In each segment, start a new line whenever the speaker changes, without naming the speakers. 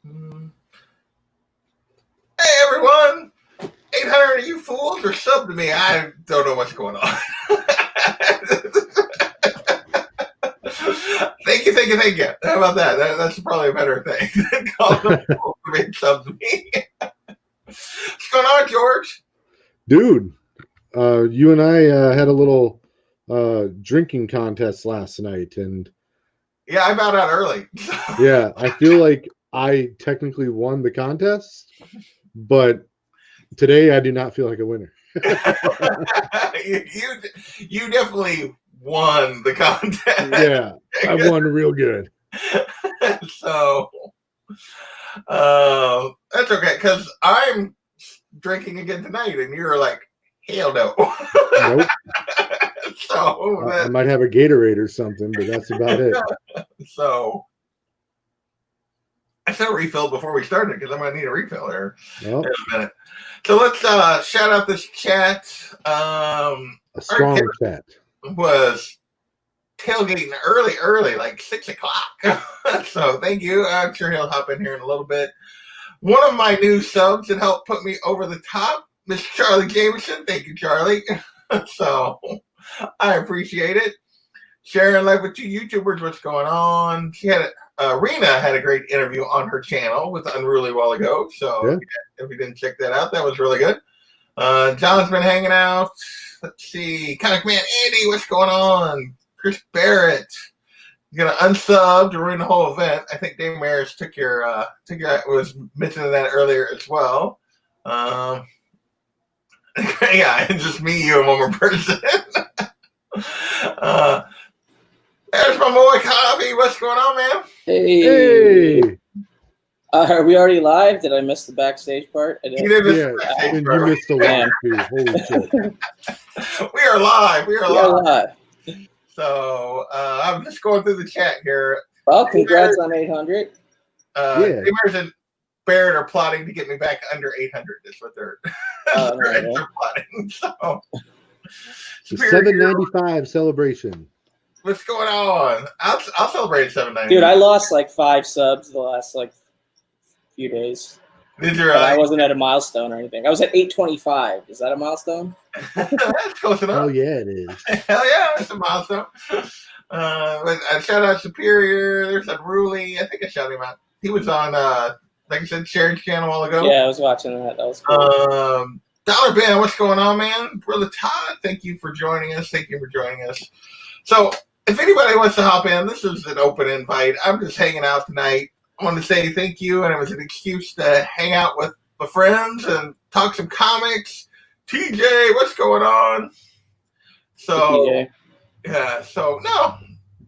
Hey everyone! 800 of you fools are sub to me. I don't know what's going on. Thank you. How about that? That's probably a better thing than calling them fools to make sub to me. What's going on, George?
Dude, you and I had a little drinking contest last night, and
Yeah, I bowed out early.
yeah, I feel like I technically won the contest, but today I do not feel like a winner.
you definitely won the contest.
Yeah, I won real good.
So that's okay, because I'm drinking again tonight, and you're like, hell no.
Nope.
So
I might have a Gatorade or something, but that's about it.
So I still refilled before we started because I'm going to need a refill here in a minute. So let's shout out this chat.
A strong chat.
Was tailgating early, like 6 o'clock. So thank you. I'm sure he'll hop in here in a little bit. One of my new subs that helped put me over the top, Miss Charlie Jameson. Thank you, Charlie. So I appreciate it. Sharing life with you YouTubers, what's going on? Rena had a great interview on her channel with Unruly a while ago. So if you didn't check that out, that was really good. John's been hanging out. Let's see. Comic Man Andy, what's going on? Chris Barrett. You're gonna unsub to ruin the whole event. I think Dave Maris was mentioning that earlier as well. Yeah, it's just me, you, and one more person. There's my boy Cobby. What's going on, man?
Hey. Are we already live? Did I miss the backstage part?
You missed the live too. Holy shit.
We are live. So I'm just going through the chat here.
Well, congrats on 800.
Gamers and Barrett are plotting to get me back under 800. Is what they're plotting. So
the 795 celebration.
What's going on? I'll celebrate 795.
Dude, I lost like 5 subs the last few days.
Did you really?
I wasn't at a milestone or anything. I was at 825. Is that a milestone?
That's close enough.
Oh yeah, it is.
Hell yeah, that's a milestone. But I shout out Superior. There's Unruly. I think I shouted him out. He was on, like I said, Sharon's channel a while ago.
Yeah, I was watching that. That was cool.
Dollar Ben, what's going on, man? Brother Todd, thank you for joining us. So, if anybody wants to hop in, this is an open invite. I'm just hanging out tonight. I want to say thank you, and it was an excuse to hang out with my friends and talk some comics. TJ, what's going on? So, yeah, so no,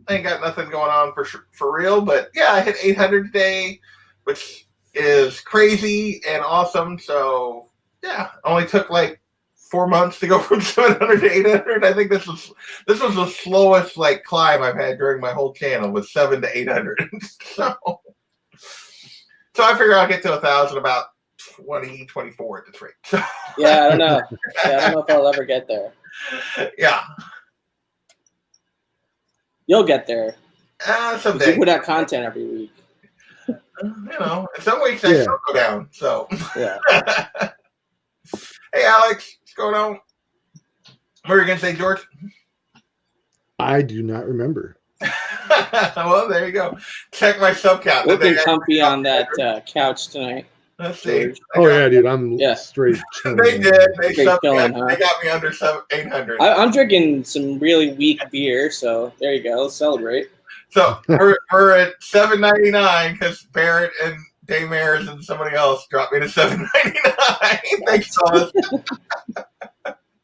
I ain't got nothing going on for real, but yeah, I hit 800 today, which is crazy and awesome. So, yeah, only took like 4 months to go from 700 to 800. I think this was the slowest climb I've had during my whole channel, was 7 to 800. So I figure I'll get to 1,000 about 2024 at this rate. So.
Yeah, I don't know. I don't know if I'll ever get there.
Yeah.
You'll get there.
Someday.
You put out content every week.
Some weeks I still go down. So.
Yeah.
Hey, Alex, what's going on? What were you going to say, George?
I do not remember.
Well, there you go. Check my sub count.
Looking comfy on that couch tonight.
Let's see.
Yeah, dude, I'm straight.
They did. They got me under 800.
I'm drinking some really weak beer, so there you go. Let's celebrate.
So we're at $7.99 because Barrett and Dave Maris and somebody else dropped me to $7.99. Thanks, Thomas.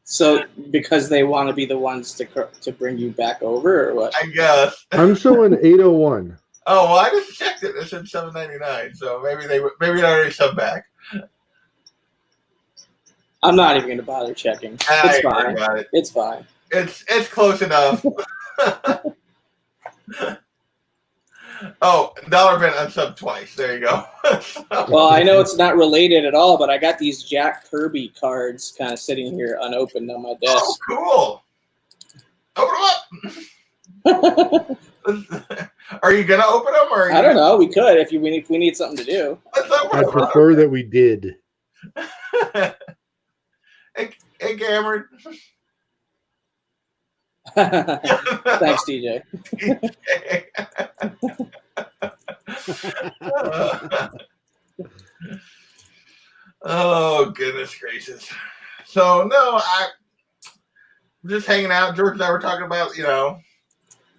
So because they want to be the ones to bring you back over, or what?
I guess.
I'm showing 801.
Oh well, I just checked it. It said $7.99. So maybe they already subbed back.
I'm not even going to bother checking. It's fine. It's fine.
It's close enough. Oh, Dollar Ben unsubbed twice. There you go.
Well, I know it's not related at all, but I got these Jack Kirby cards kind of sitting here unopened on my desk.
Oh, cool. Open them up. Are you gonna open them, or
I don't know. We could if we need something to do.
I prefer that we did.
Hey, Cameron.
Thanks, DJ.
Oh, goodness gracious. So, no, I'm just hanging out. George and I were talking about,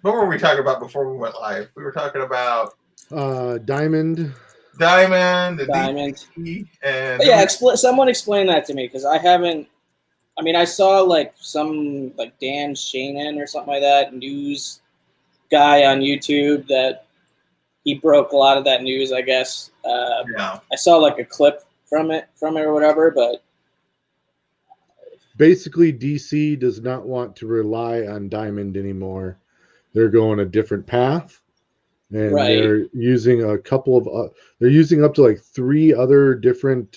what were we talking about before we went live? We were talking about
Diamond.
And
yeah, someone explain that to me, because I haven't. I mean, I saw like some like Dan Shannon or something like that news guy on YouTube that he broke a lot of that news. I guess
yeah.
I saw like a clip from it or whatever, but
basically DC does not want to rely on Diamond anymore. They're going a different path, and they're using a couple of they're using up to like 3 other different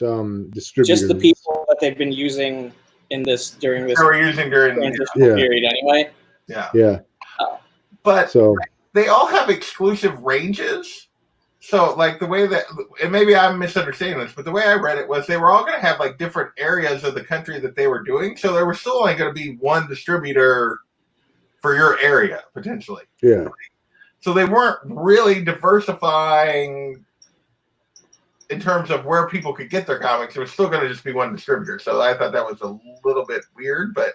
distributors.
Just the people that they've been using during this period anyway.
Yeah.
But they all have exclusive ranges. So, like, the way that, and maybe I'm misunderstanding this, but the way I read it was they were all going to have like different areas of the country that they were doing. So there was still only going to be one distributor for your area potentially.
Yeah.
So they weren't really diversifying in terms of where people could get their comics. It was still going to just be one distributor. So I thought that was a little bit weird, but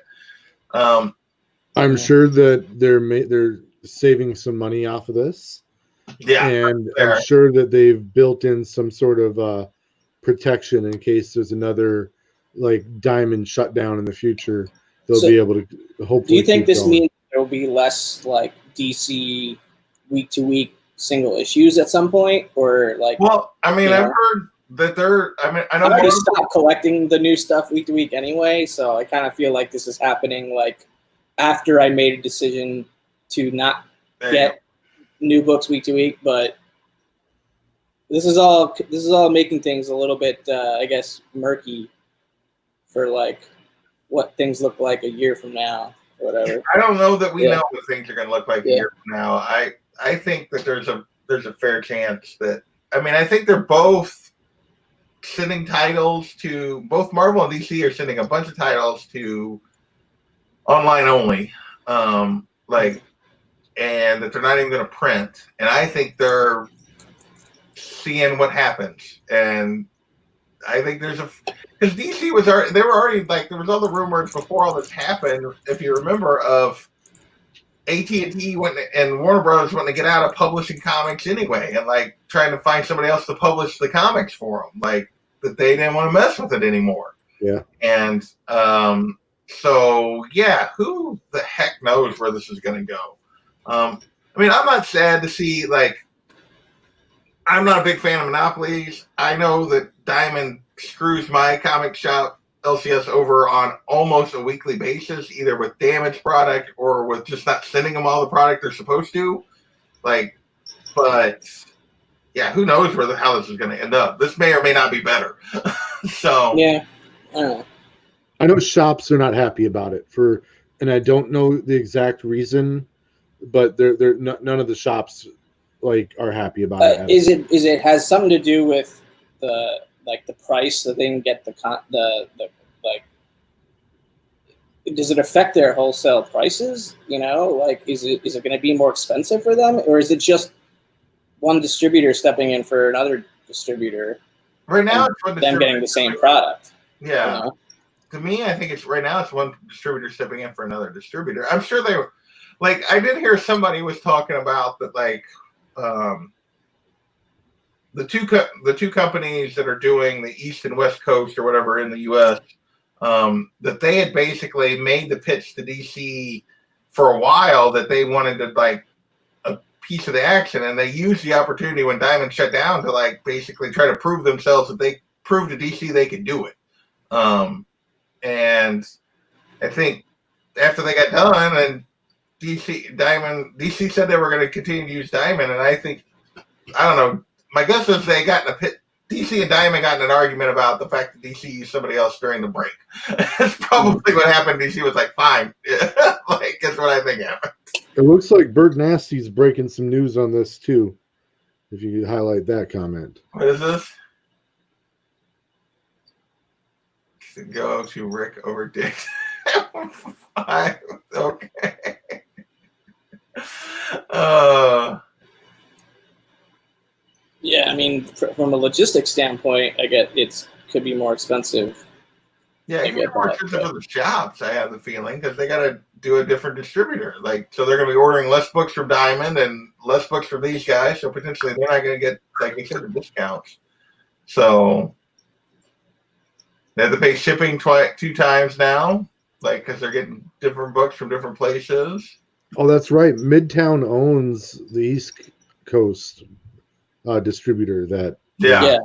I'm sure that they're saving some money off of this.
Yeah,
and I'm sure that they've built in some sort of protection in case there's another like Diamond shutdown in the future. They'll be able to hopefully.
Do you think this means there will be less like DC week-to-week single issues at some point, or like?
Well, I mean, I've heard that I know.
I just stopped collecting the new stuff week to week anyway, so I kind of feel like this is happening like after I made a decision to not get new books week to week, but this is all making things a little bit, I guess, murky for like what things look like a year from now or whatever.
I don't know that we know what things are going to look like a year from now. I think that there's a fair chance that, I mean, I think they're both sending titles to, both Marvel and DC are sending a bunch of titles to online only, and that they're not even going to print. And I think they're seeing what happens. And I think because DC was already, they were already like, there was all the rumors before all this happened, if you remember, of AT&T and Warner Brothers wanting to get out of publishing comics anyway, and like trying to find somebody else to publish the comics for them, like that they didn't want to mess with it anymore.
Yeah.
And so yeah, who the heck knows where this is going to go? I mean, I'm not sad to see, like, I'm not a big fan of monopolies. I know that Diamond screws my comic shop LCS over on almost a weekly basis, either with damaged product or with just not sending them all the product they're supposed to. Like, but yeah, who knows how this is going to end up? This may or may not be better. So
yeah,
I know shops are not happy about it and I don't know the exact reason, but they're none of the shops like are happy about it.
Is it has something to do with the price that they can get the like? Does it affect their wholesale prices? Like is it going to be more expensive for them, or is it just one distributor stepping in for another distributor?
Right now,
it's them getting the same product.
Yeah. To me, I think it's one distributor stepping in for another distributor. I'm sure they were. Like, I did hear somebody was talking about that, like, the two companies that are doing the East and West Coast or whatever in the U.S., that they had basically made the pitch to DC for a while that they wanted to, like, a piece of the action, and they used the opportunity when Diamond shut down to, like, basically try to prove themselves that they proved to DC they could do it. And I think after they got done and DC said they were going to continue to use Diamond, and I think, I don't know, my guess is they got in a DC and Diamond got in an argument about the fact that DC used somebody else during the break. That's probably what happened. DC was like, fine. Like, that's what I think happened.
It looks like Bird Nasty's breaking some news on this too. If you could highlight that comment.
What is this? Go to Rick over Dick. 5. Okay.
Yeah, I mean, from a logistics standpoint, I get it could be more expensive.
Yeah, it could be more expensive for the shops, I have the feeling, because they got to do a different distributor. Like, so they're going to be ordering less books from Diamond and less books from these guys. So potentially they're not going to get, like you said, the discounts. So they have to pay shipping 2 times now, like, because they're getting different books from different places.
Oh, that's right. Midtown owns the East Coast distributor. That
Yeah.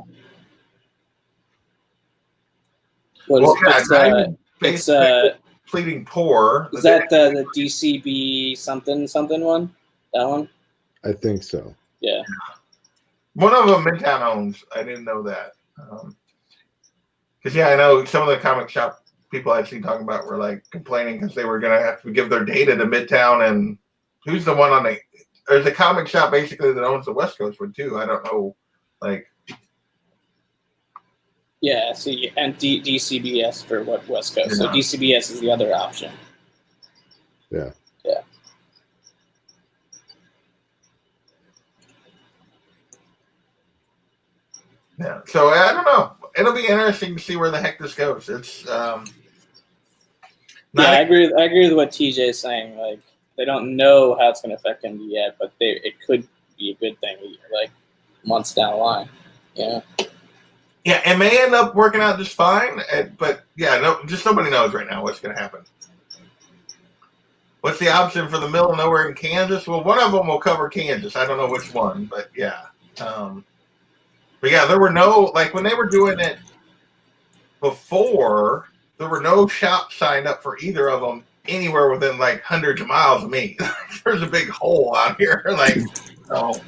It's
Pleading Poor.
Is that the DCB something one? That one?
I think so.
Yeah.
One of them Midtown owns. I didn't know that. Because I know some of the comic shop people I'd seen talking about were like complaining because they were going to have to give their data to Midtown, and who's the one on the? There's a comic shop basically that owns the West Coast one too. I don't know, like.
Yeah, see, and DCBS for what West Coast.
Yeah.
So DCBS is the other option.
Yeah.
Yeah.
Yeah. So I don't know. It'll be interesting to see where the heck this goes. It's
I agree with what TJ is saying. Like, they don't know how it's going to affect him yet, but it could be a good thing, like months down the line. Yeah.
Yeah, it may end up working out just fine, but just nobody knows right now what's going to happen. What's the option for the middle of nowhere in Kansas? Well, one of them will cover Kansas. I don't know which one, but yeah. But yeah, there were no, like when they were doing it before, there were no shops signed up for either of them anywhere within like hundreds of miles of me. There's a big hole out here. Like, oh.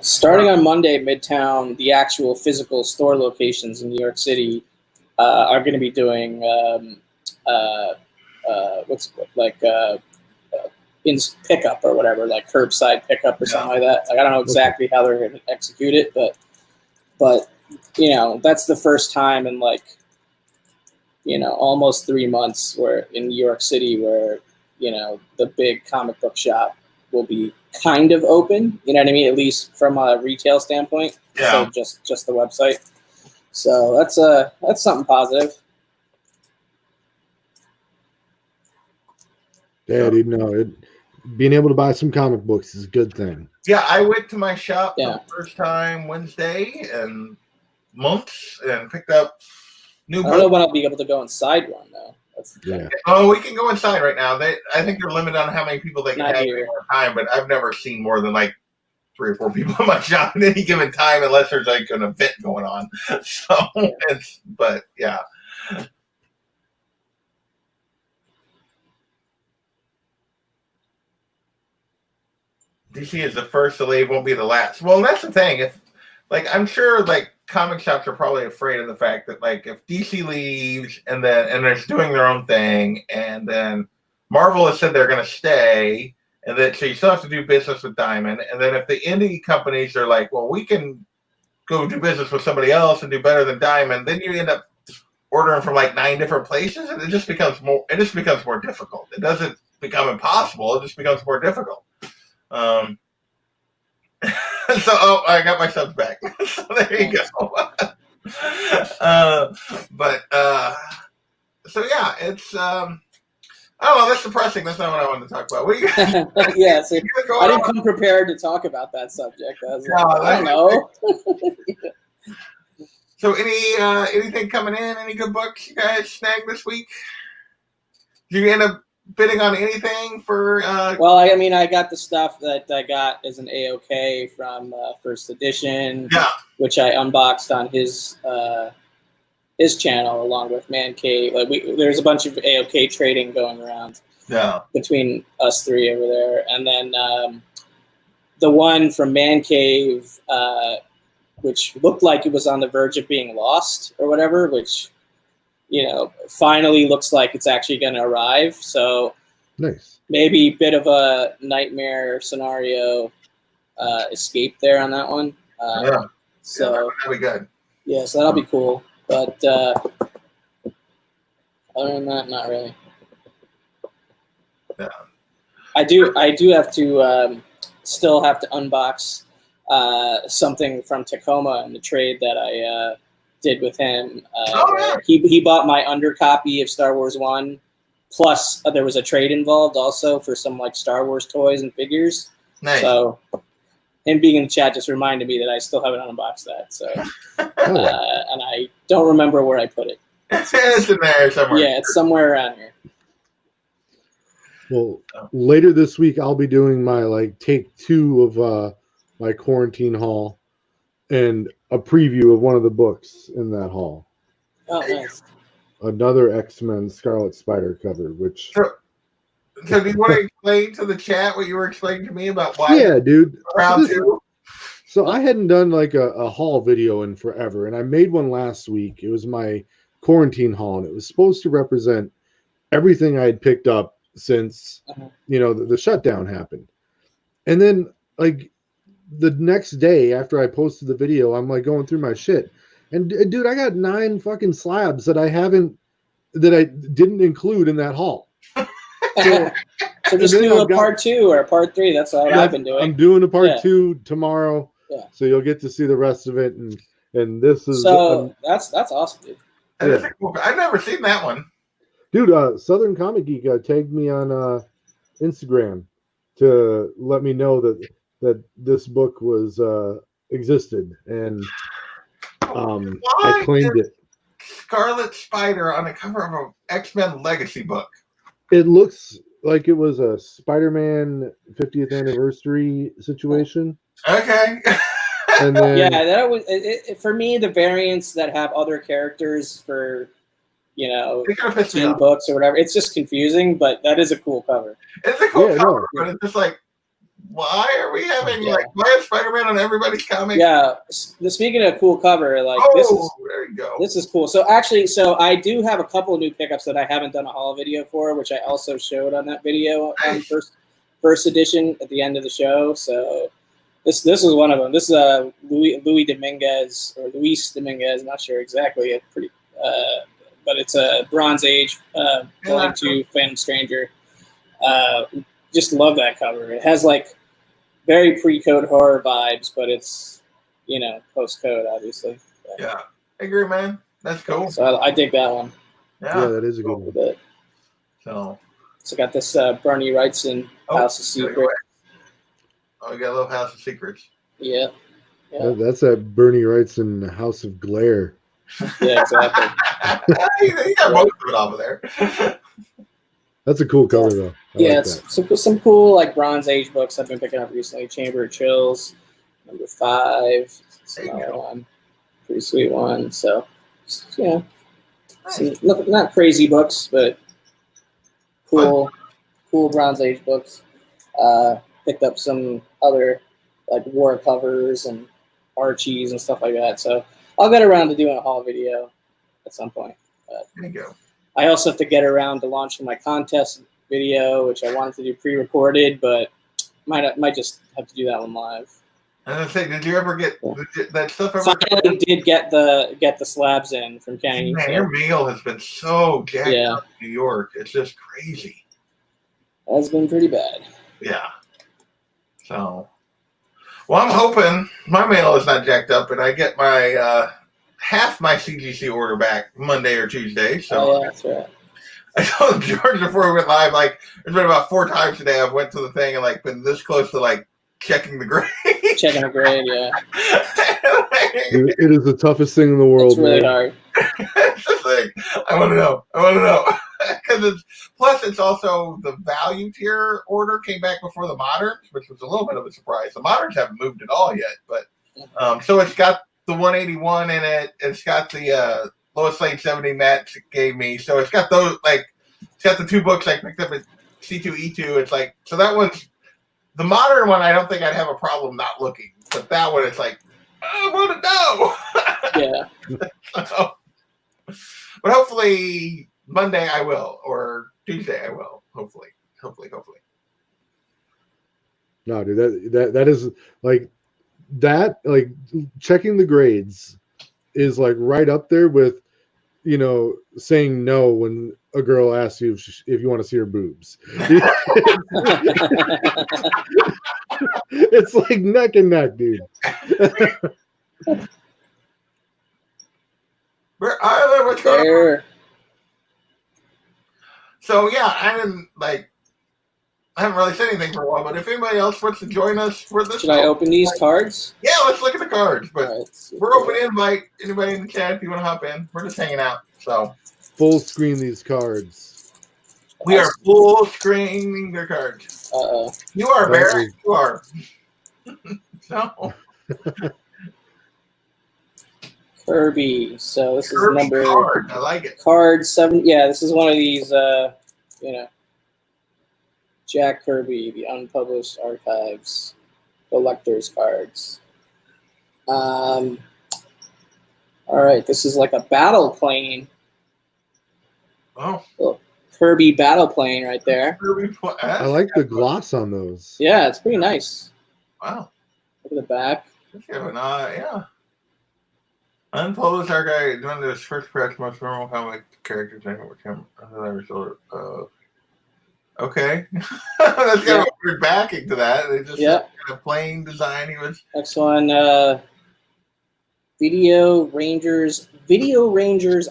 Starting on Monday, Midtown, the actual physical store locations in New York City are going to be doing in pickup or whatever, like curbside pickup or something like that. Like, I don't know exactly how they're going to execute it, but that's the first time in almost 3 months where in New York City where the big comic book shop will be kind of open, you know what I mean? At least from a retail standpoint.
Yeah.
So just the website. So that's something positive.
Yeah, dude, no, being able to buy some comic books is a good thing.
Yeah, I went to my shop for the first time Wednesday in months and picked up new books.
I don't know when I'll be able to go inside one though.
Yeah.
Oh, we can go inside right now. I think they're limited on how many people they can
Not
have
here.
at one time, but I've never seen more than like 3 or 4 people in my shop at any given time, unless there's like an event going on. So, but yeah. DC is the first to leave, won't be the last. Well, that's the thing. I'm sure comic shops are probably afraid of the fact that if DC leaves and they're doing their own thing, and then Marvel has said they're going to stay, and then so you still have to do business with Diamond, and then if the indie companies are like, well, we can go do business with somebody else and do better than Diamond, then you end up ordering from 9 different places, and it just becomes more difficult. It doesn't become impossible; it just becomes more difficult. So I got my subs back. So there you go. So yeah, it's I don't know, that's depressing. That's not what I wanted to talk about. What are you guys
yeah, so I didn't come prepared to talk about that subject. I was I don't know.
So anything coming in? Any good books you guys snagged this week? Did you end up bidding on anything for
Well, I got the stuff that I got as an AOK from First Edition, which I unboxed on his channel along with Man Cave. There's a bunch of AOK trading going around between us 3 over there, and then the one from Man Cave which looked like it was on the verge of being lost or whatever, which, finally looks like it's actually going to arrive. So
nice.
Maybe a bit of a nightmare scenario escape there on that one. So
that'll be good.
Yeah, so that'll be cool. But other than that, not really.
Yeah.
I do have to still have to unbox something from Tacoma in the trade that I did with him. He bought my undercopy of Star Wars 1, plus there was a trade involved also for some like Star Wars toys and figures.
Nice.
So him being in the chat just reminded me that I still haven't unboxed that. So and I don't remember where I put it.
It's in there somewhere.
Yeah, it's somewhere around here.
Well, later this week I'll be doing my take 2 of my quarantine haul and a preview of one of the books in that haul.
Oh, nice.
Another X-Men Scarlet Spider cover, which.
So do you want to explain to the chat what you were explaining to me about why?
Yeah, dude.
Round 2.
So I hadn't done a haul video in forever, and I made one last week. It was my quarantine haul, and it was supposed to represent everything I had picked up since the shutdown happened. And then the next day after I posted the video, I'm going through my shit, and dude, I got 9 fucking slabs that I didn't include in that haul.
So just do a part 2 or a part 3. That's what I've been doing.
I'm doing a part 2 tomorrow.
Yeah.
So you'll get to see the rest of it, and this is
that's awesome, dude.
Yeah. I've never seen that one.
Dude, Southern Comic Geek tagged me on Instagram to let me know that this book was existed, and I claimed it.
Scarlet Spider on the cover of an X-Men Legacy book.
It looks like it was a Spider-Man 50th anniversary situation.
Okay.
And then,
that was for me. The variants that have other characters for team books or whatever, it's just confusing. But that is a cool cover.
It's a cool cover, but it's just why are we having why is Spider-Man on everybody's comic?
Yeah. Speaking of cool cover,
there you go.
This is cool. So actually, I do have a couple of new pickups that I haven't done a haul video for, which I also showed on that video on first edition at the end of the show. So this is one of them. This is Luis Dominguez. I'm not sure exactly. But it's a Bronze Age going to Phantom Stranger. Just love that cover. It has very pre-code horror vibes, but it's post-code obviously.
Yeah, I agree, man. That's cool.
So I dig that one.
Yeah, that is a good one.
So
I got this Bernie Wrightson House of Secrets.
Oh, you got a little House of Secrets.
Yeah.
That's that Bernie Wrightson House of Glare.
Yeah, exactly.
You got most of it off of there.
That's a cool cover, though.
Some cool Bronze Age books I've been picking up recently. Chamber of Chills, number 5. It's another one, pretty sweet one. So, not crazy books, but cool Bronze Age books. Picked up some other war covers and Archies and stuff like that. So I'll get around to doing a haul video at some point.
There you go.
I also have to get around to launching my contest video, which I wanted to do pre-recorded, but might just have to do that one live.
I was gonna say, did you ever get that stuff?
Finally, did get the slabs in from Kenny.
Man, your mail has been so jacked up in New York. It's just crazy.
That's been pretty bad.
Yeah. So, well, I'm hoping my mail is not jacked up, and I get my half my CGC order back Monday or Tuesday. So
that's right.
I told George before we went live, there's been about 4 times today I've went to the thing and been this close to checking the grade.
Checking the grade, yeah.
It is the toughest thing in the world.
It's really hard.
It's the thing. I want to know. Because it's also the value tier order came back before the moderns, which was a little bit of a surprise. The moderns haven't moved at all yet, but so it's got the 181 in it. It's got the Lois Lane 70 Matt gave me. So it's got those it's got the 2 books I picked up at C2E2. It's so that one's the modern one. I don't think I'd have a problem not looking, but that one it's I want to know.
Yeah.
So, but hopefully Monday I will, or Tuesday I will. Hopefully.
No, dude, that is like that. Like checking the grades is like right up there with, you know, saying no when a girl asks you if you want to see her boobs. It's like neck and neck, dude.
What's going on?
There.
So yeah, I haven't really said anything for a while, but if anybody else wants to join us for this,
Should I open these cards?
Yeah, let's look at the cards. But
All right,
we're open to invite anybody in the chat if you want to hop in. We're just hanging out. So
Full screen these cards.
we are full screening their cards.
Uh-oh.
You are,
That
Barry.
is-
You are. So
Kirby. So this
Kirby
is number
card. I like it.
card 7. Yeah, this is one of these. You know, Jack Kirby, the unpublished archives collector's cards. All right, this is like a battle plane.
Oh,
Kirby battle plane right there.
Kirby.
I like the gloss on those.
Yeah, it's pretty nice.
Wow.
Look at the back.
Yeah. Unpublished archive. One of those first press most normal comic characters. I know which him. Okay. That's got a weird backing to that. They just kind of plain design. He was.
Next one, Video Rangers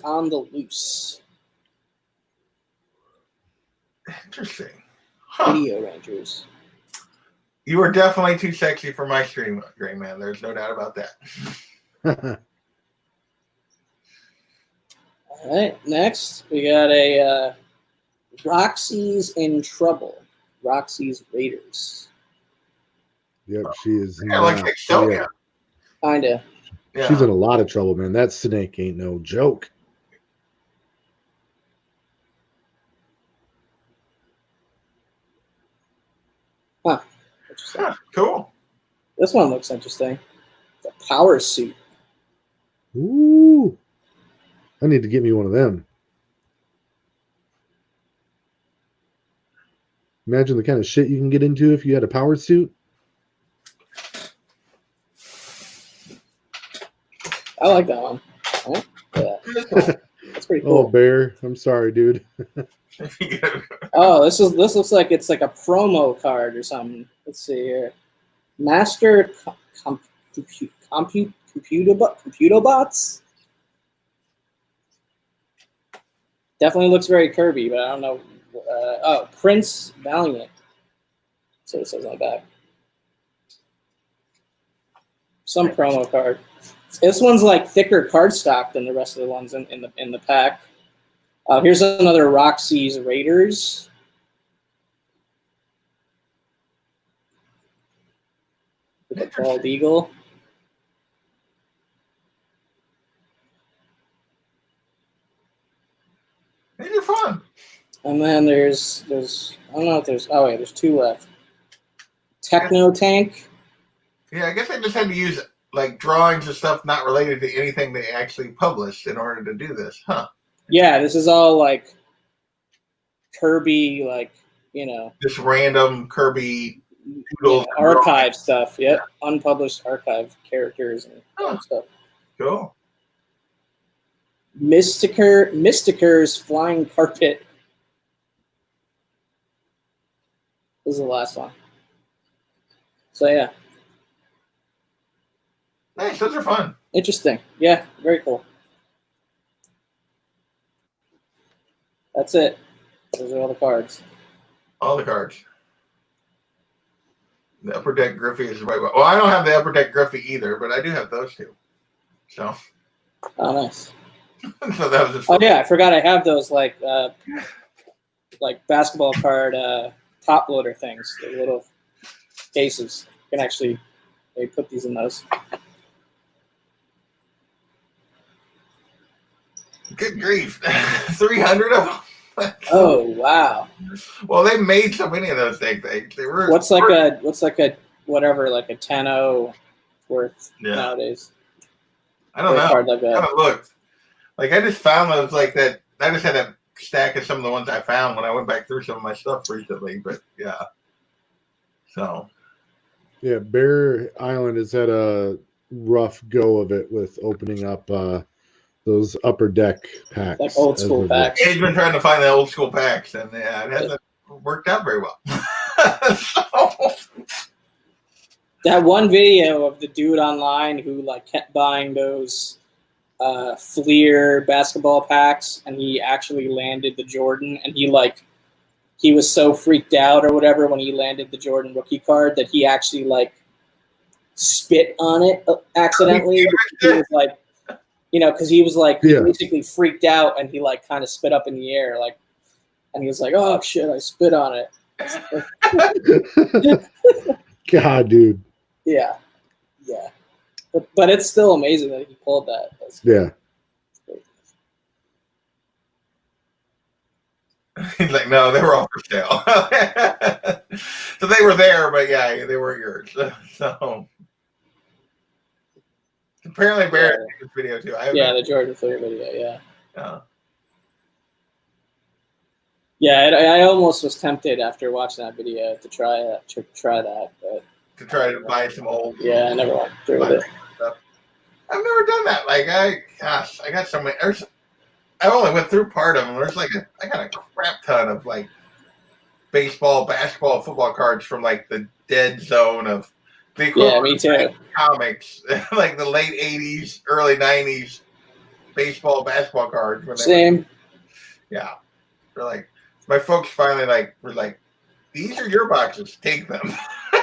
on the Loose.
Interesting. Huh.
Video Rangers.
You are definitely too sexy for my stream, Gray Man. There's no doubt about that.
All right, next we got a Roxy's in Trouble. Roxy's Raiders.
Yep, she is.
Yeah, like Exodia.
Kinda.
Yeah.
She's in a lot of trouble, man. That snake ain't no joke.
Huh. Interesting.
Huh, cool.
This one looks interesting. The power suit.
Ooh. I need to get me one of them. Imagine the kind of shit you can get into if you had a power suit.
I like that one. Oh, yeah. That's pretty cool.
Oh, Bear. I'm sorry, dude.
Oh, this looks like it's like a promo card or something. Let's see here. Master computer bots. Definitely looks very Kirby, but I don't know. Oh, Prince Valiant. So it says on the back. Some promo card. This one's like thicker cardstock than the rest of the ones in the pack. Here's another Roxy's Raiders. With a bald eagle.
These are fun.
And then there's I don't know if there's there's 2 left. Techno Tank.
Yeah, I guess I just had to use like drawings and stuff not related to anything they actually published in order to do this, huh?
Yeah, this is all like Kirby, like, you know,
Just random Kirby
archive stuff. Yep, unpublished archive characters and stuff.
Cool.
Mystiker's Flying Carpet. This is the last one. So yeah.
Nice, those are fun.
Interesting. Yeah, very cool. That's it. Those are all the cards.
All the cards. The Upper Deck Griffey is right. Well, I don't have the Upper Deck Griffey either, but I do have those 2. So.
Oh, nice.
So that was just.
Oh yeah, I forgot I have those like basketball card top loader things, the little cases. You can actually put these in those.
Good grief. 300 of them.
Oh wow.
Well, they made so many of those things. They were.
What's like a whatever, like a 10-0 worth nowadays.
I don't know.
Card like that.
I haven't looked. Like I just found those like that. I just had a stack of some of the ones I found when I went back through some of my stuff recently. But yeah, so
yeah, Bear Island has had a rough go of it with opening up those upper deck packs,
like old school packs.
He's been trying to find the old school packs, and yeah, it hasn't worked out very well. So.
That one video of the dude online who like kept buying those Fleer basketball packs, and he actually landed the Jordan, and he was so freaked out or whatever when he landed the Jordan rookie card that he actually like spit on it accidentally. He was like, because he was like basically freaked out, and he like kind of spit up in the air, like, and he was like, "Oh shit, I spit on it."
God, dude.
Yeah. But it's still amazing that he pulled that.
Yeah.
He's like, no, they were all for sale. So they were there, but yeah, they weren't yours. So apparently Barrett did this video too.
The Jordan Fleer video,
yeah.
Yeah, I almost was tempted after watching that video to try that, but
to try to buy some old.
Yeah, I never went through with it.
Stuff. I've never done that. Like I got so many. I only went through part of them. There's like I got a crap ton of like baseball, basketball, football cards from like the dead zone of the
me too.
Comics, like the late '80s, early '90s baseball, basketball cards.
Same.
Yeah, they're like my folks finally were like, these are your boxes. Take them.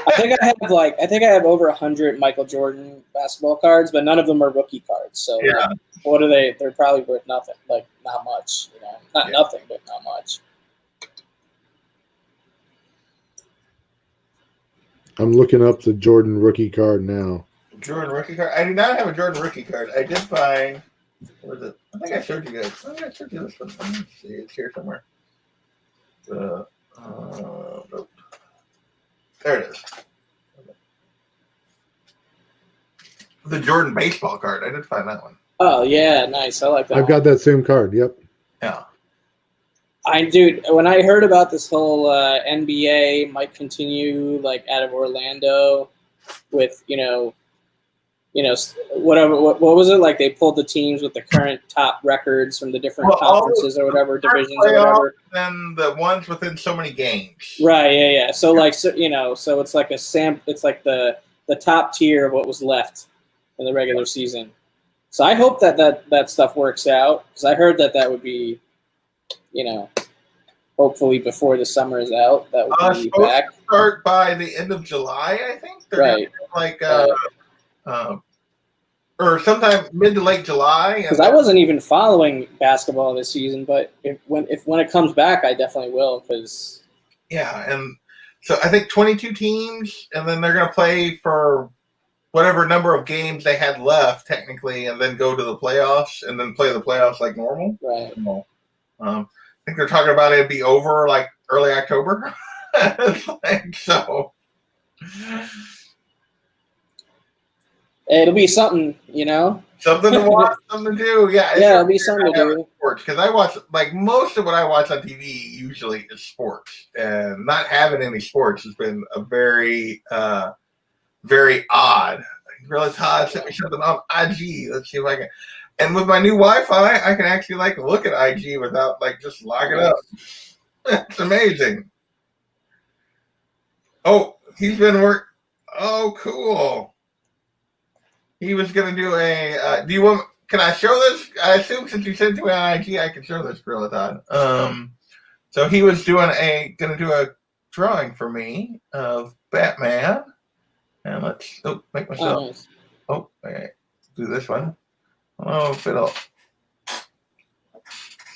I think I have over 100 Michael Jordan basketball cards, but none of them are rookie cards. So what are they? They're probably worth nothing. Like not much, Not nothing, but not much.
I'm looking up the Jordan rookie card now.
Jordan rookie card? I do not have a Jordan rookie card. I did find. What was it? I think I showed you guys. I think I showed you this one. Let me see. It's here somewhere. Nope. There it is. The Jordan baseball card. I did find that one.
Oh yeah, nice. I like that.
I've got that same card. Yep.
Yeah.
Dude, when I heard about this whole NBA might continue like out of Orlando with whatever. What was it like? They pulled the teams with the current top records from the different conferences or whatever divisions or whatever.
And the ones within so many games.
Right. Yeah. So so it's like it's like the top tier of what was left in the regular season. So I hope that stuff works out, because I heard that would be, hopefully before the summer is out, that would be back.
To start by the end of July, I think.
Right.
Or sometime mid to late July.
Because I wasn't even following basketball this season, but when it comes back, I definitely will. Because
and so I think 22 teams, and then they're going to play for whatever number of games they had left, technically, and then go to the playoffs, and then play the playoffs like normal.
Right.
I think they're talking about it'd be over like early October. So.
It'll be something,
Something to watch, something to do. Yeah,
it'll be something to do.
Sports, because I watch most of what I watch on TV usually is sports, and not having any sports has been a very, very odd. Really, Todd sent me something on IG. Let's see if I can. And with my new Wi-Fi, I can actually look at IG without just lock it up. It's amazing. Oh, he's been work. Oh, cool. He was going to do a. Do you want? Can I show this? I assume since you sent it to me on IG, I can show this, Gorilla Todd. So he was going to do a drawing for me of Batman, and let's make myself.
Nice.
Okay, do this one. Oh, if it'll.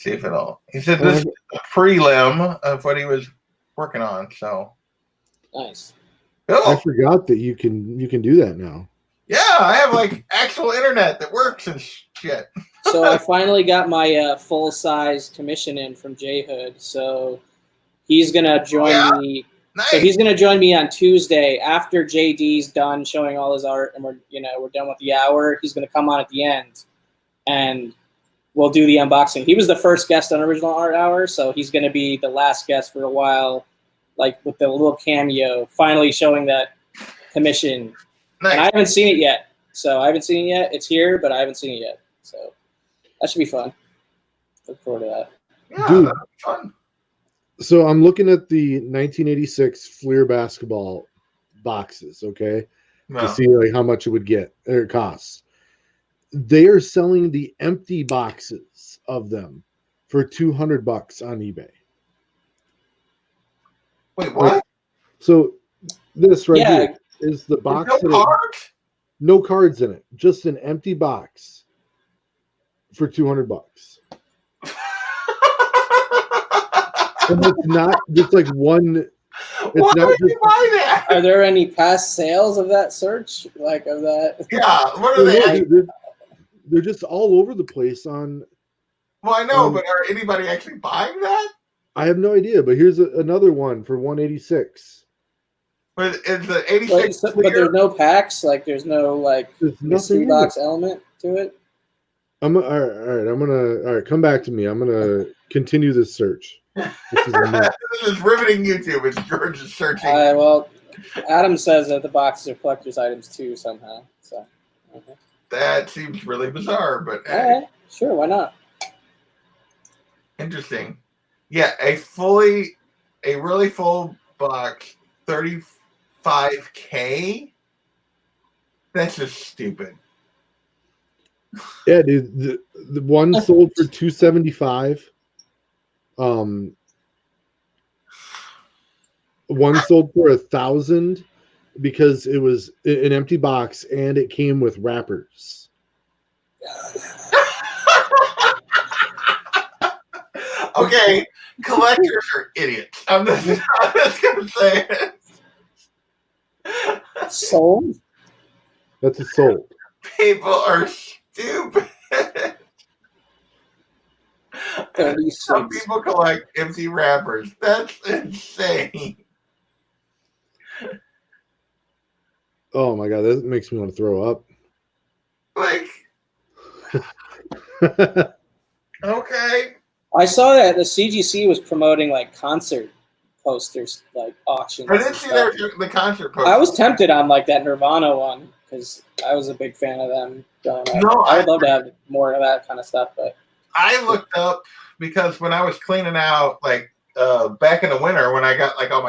See if it'll. He said this is a prelim of what he was working on. So.
Nice.
Cool.
I forgot that you can do that now.
Yeah, I have actual internet that works and shit.
So I finally got my full size commission in from J Hood. So he's gonna join me
Nice.
So he's going to join me on Tuesday after JD's done showing all his art, and we're done with the hour. He's going to come on at the end, and we'll do the unboxing. He was the first guest on Original Art Hour, so he's going to be the last guest for a while, like with the little cameo, finally showing that commission.
Nice.
And I haven't seen it yet. So I haven't seen it yet. It's here, but I haven't seen it yet. So that should be fun. Look forward to that.
Yeah,
Dude.
that'll be fun.
So I'm looking at the 1986 Fleer basketball boxes, okay, to see like how much it would get or it costs. They are selling the empty boxes of them for $200 on eBay.
Wait, what?
So this right here is the box.
No cards?
No cards in it, just an empty box for $200. And it's not just like one.
Why would you buy that?
Are there any past sales of that search? Like of that?
Yeah, what are they?
They're just all over the place on.
Well, I know, but are anybody actually buying that?
I have no idea, but here's another one for $186.
But is the 86
but there's no packs, like there's no like mystery box element to it.
All right. Come back to me. I'm gonna continue this search.
This is riveting YouTube. It's George is searching.
Well, Adam says that the boxes are collector's items too somehow. So
that seems really bizarre, but
all right, sure, why not?
Interesting. Yeah, a really full box, $35K. That's just stupid.
Yeah, dude. The one sold for $275. One sold for $1,000 because it was an empty box and it came with wrappers.
Okay, collectors are idiots. I'm just gonna say it.
Sold?
That's a sold.
People are stupid. Some people collect empty wrappers. That's insane.
Oh my god, that makes me want to throw up.
Like, okay.
I saw that the CGC was promoting like concert posters, like auctions.
I didn't see the concert poster.
I was tempted on like that Nirvana one because I was a big fan of them growing up.
No,
I would love to have more of that kind of stuff, but
I looked up because when I was cleaning out, like back in the winter, when I got like all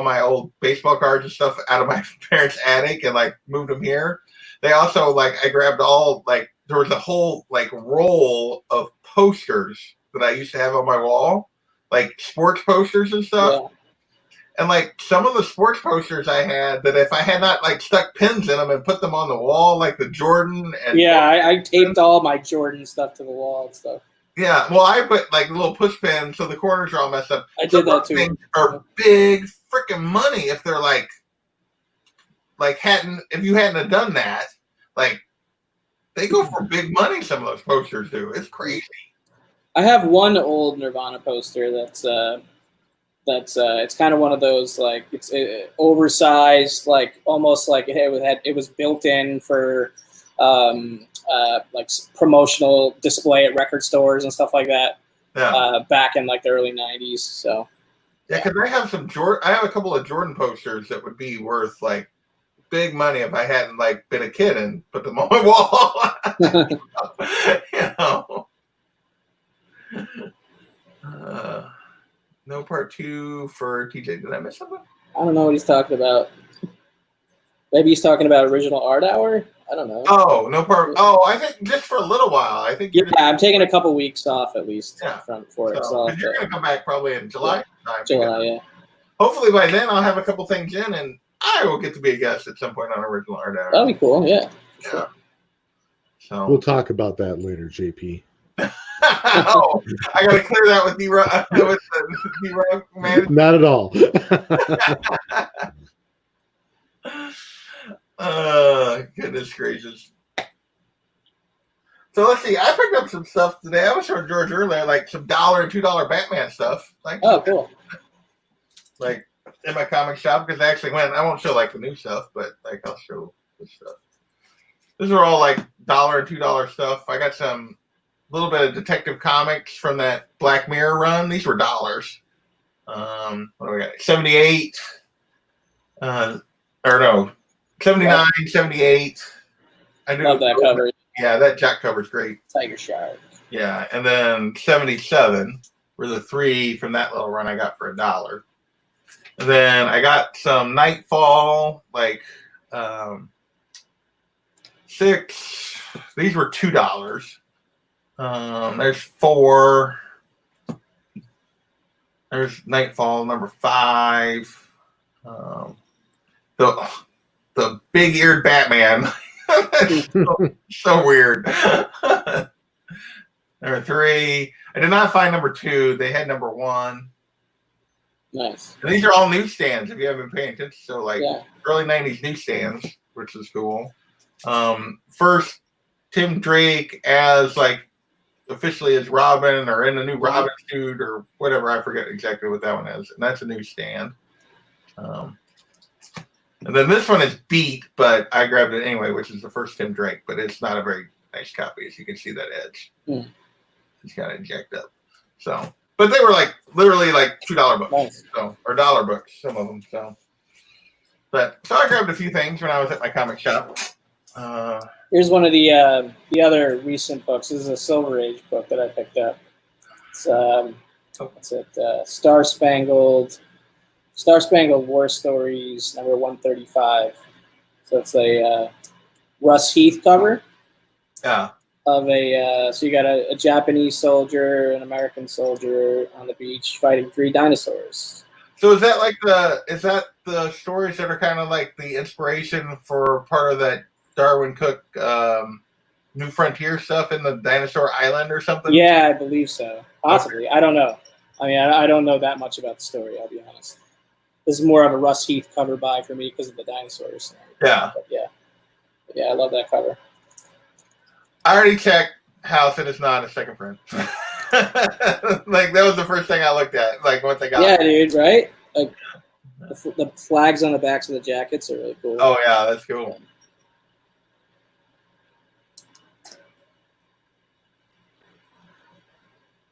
my old baseball cards and stuff out of my parents' attic and like moved them here, they also I grabbed all there was a whole roll of posters that I used to have on my wall, like sports posters and stuff. Yeah. And some of the sports posters I had that if I had not stuck pins in them and put them on the wall, like the Jordan and
I taped all my Jordan stuff to the wall and stuff.
Yeah, well, I put little push pins so the corners are all messed up.
I did that too.
Things are big freaking money if they're if you hadn't have done that, they go for big money. Some of those posters do. It's crazy.
I have one old Nirvana poster that's it's kind of one of those it's oversized, almost it was built in for promotional display at record stores and stuff like that. Yeah. Back in the early 90s. So
yeah, because I have I have a couple of Jordan posters that would be worth big money if I hadn't been a kid and put them on my wall. No part 2 for TJ. Did I miss something?
I don't know what he's talking about. Maybe he's talking about Original Art Hour. I don't know.
Oh, no part. Oh, I think just for a little while. I think.
Yeah, I'm taking a couple weeks off at least.
Yeah.
For it. So
you're going to come back probably in July.
July, yeah.
Hopefully by then I'll have a couple things in, and I will get to be a guest at some point on Original Art Hour.
That'd be cool. Yeah.
Yeah. So
we'll talk about that later, JP.
Oh, I got to clear that with D-Rock, man.
Not at all.
Goodness gracious. So let's see. I picked up some stuff today. I was showing George earlier, some $1 and $2 Batman stuff.
Oh, cool.
in my comic shop because I actually went. I won't show like the new stuff, but like I'll show this stuff. These are all like $1 and $2 stuff. I got some little bit of Detective Comics from that Black Mirror run. These were dollars. What do we got? 78. Or no, 79, 78. I do
Love that cover.
Yeah, that Jack cover's great.
Tiger Shark.
Yeah, and then 77 were the 3 from that little run I got for $1. And then I got some Nightfall, like 6. These were $2. There's 4. There's Nightfall number 5. The big-eared Batman. so weird. Number 3. I did not find number 2. They had number 1.
Nice.
And these are all newsstands if you haven't been paying attention. So like early 90s newsstands, which is cool. First Tim Drake as like officially as Robin or in a new Robin suit or whatever. I forget exactly what that one is. And that's a newsstand. And then this one is beat, but I grabbed it anyway, which is the first Tim Drake, but it's not a very nice copy, as you can see that edge. It's kind of jacked up. So, but they were like literally like $2 books, so or $1 books, some of them. So, but so I grabbed a few things when I was at my comic shop.
Here's one of the other recent books. This is a Silver Age book that I picked up. It's what's it? Star Spangled War Stories, number 135. So it's a Russ Heath cover.
Yeah.
Of so you got a Japanese soldier, an American soldier on the beach fighting 3 dinosaurs.
So is that the stories that are kind of like the inspiration for part of that Darwin Cook New Frontier stuff in the Dinosaur Island or something?
Yeah, I believe so. Possibly. Okay. I don't know. I mean, I don't know that much about the story, I'll be honest. This is more of a Russ Heath cover buy for me because of the dinosaurs.
Yeah.
But yeah, I love that cover.
I already checked House and it's not a second print. Like that was the first thing I looked at. Like once I got
it. Dude, right? Like the flags on the backs of the jackets are really cool.
Oh yeah, that's cool.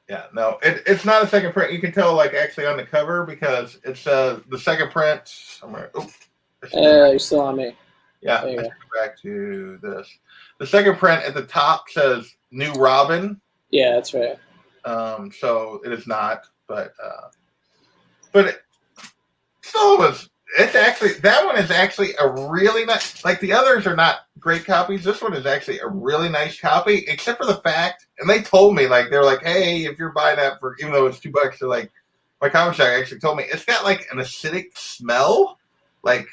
Yeah, no, it's not a second print. You can tell like actually on the cover because it's the second print.
You're still on me.
Yeah, let's go back to this. The second print at the top says New Robin.
Yeah, that's right.
So it is not, but it still was. It's actually that one is actually a really nice. Like the others are not great copies. This one is actually a really nice copy, except for the fact. And they told me like they're like, hey, if you're buying that for even though it's $2, they're like, my comic shop actually told me it's got like an acidic smell, like.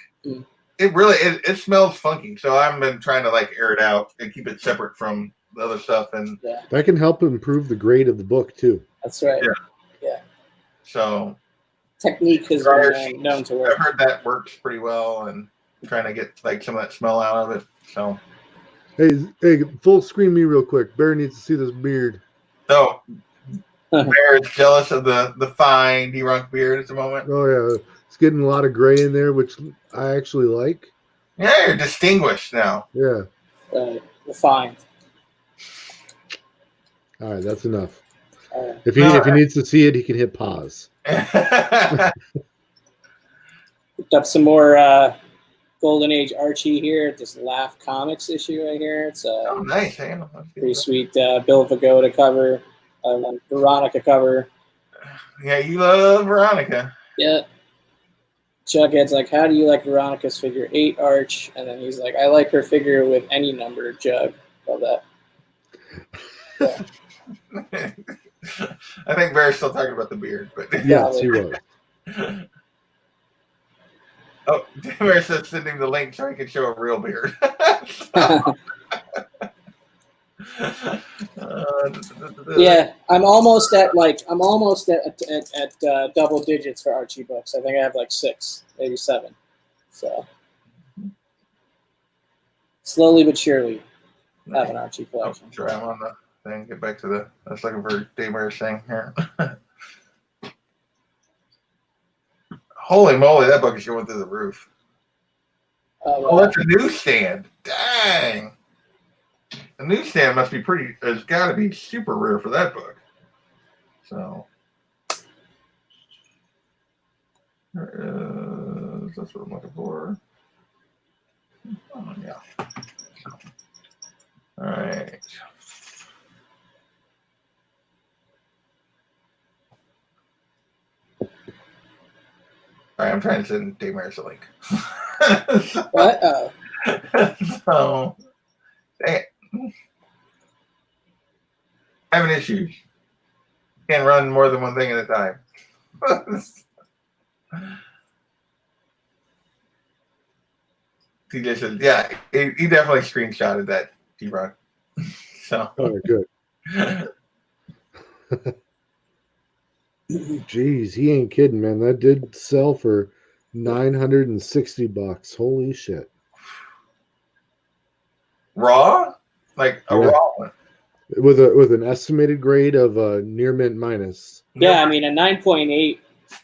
It really it smells funky, so I've been trying to like air it out and keep it separate from the other stuff, and
that can help improve the grade of the book too.
That's right. Yeah.
So
technique has been known to work.
I've heard that works pretty well, and trying to get like some of that smell out of it. So
hey, full screen me real quick. Bear needs to see this beard.
So Bear is jealous of the fine derunk beard at the moment.
Oh yeah. It's getting a lot of gray in there, which I actually like.
Yeah, you're distinguished now.
Yeah.
Refined.
All right, that's enough. If he needs to see it, he can hit pause.
Picked up some more Golden Age Archie here. This Laugh Comics issue right here. It's
nice.
Pretty sweet Bill Vigoda cover, Veronica cover.
Yeah, you love Veronica.
Yeah. Jughead's like, how do you like Veronica's figure 8 arch? And then he's like, I like her figure with any number, Jug. Love that.
Yeah. I think Bear's still talking about the beard, but
yes, he was.
Oh, Bear said send him the link so he can show a real beard.
Yeah, I'm almost at double digits for Archie books. I think I have like 6, maybe 7. So slowly but surely, have an Archie collection.
Sure, I'm on the thing. Get back to the. I was looking for Dave Bear's thing here. Holy moly, that book is going through the roof.
Oh,
that's a newsstand. Dang. The newsstand must be it's got to be super rare for that book. So. That's what I'm looking for. Oh, yeah. All right. All right, I'm trying to send Daymare's a link.
What?
So, having issues. Can't run more than one thing at a time. He just said, yeah, he definitely screenshotted that, T-Rock. So.
Oh, good. Jeez, he ain't kidding, man. That did sell for $960. Holy shit!
Raw, like a raw one,
with an estimated grade of near mint minus.
Yeah, I mean a 9.8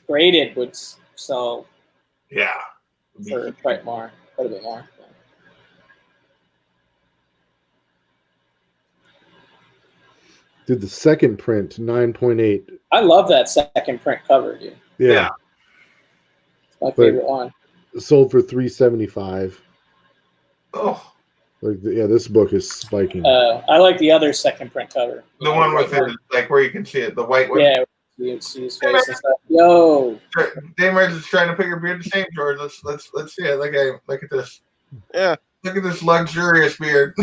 graded would sell.
Yeah,
for quite a bit more.
Dude, the second print, 9.8.
I love that second print cover, dude.
Yeah.
It's my favorite one.
Sold for $375.
Oh.
This book is spiking.
I like the other second print cover.
The one with it, like where you can see it, the white one.
Yeah, you see his face and stuff. Yo.
Daymare's is trying to put your beard the same, George. Let's see it. Look at this.
Yeah.
Look at this luxurious beard.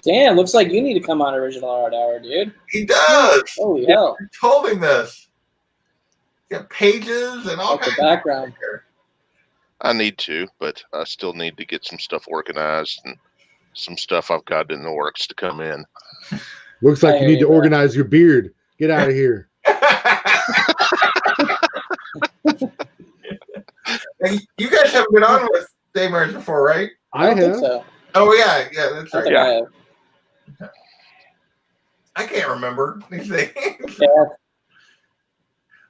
Damn, looks like you need to come on Original Art Hour, dude.
He does.
Holy hell.
He's holding this. He's got pages and all kinds
of background.
I need to, but I still need to get some stuff organized and some stuff I've got in the works to come in.
Looks like you need to organize your beard. Get out of here.
You guys haven't been on with Daymare's before, right?
I have.
So.
Oh, yeah, that's right.
Yeah.
I can't remember these things.
Yeah.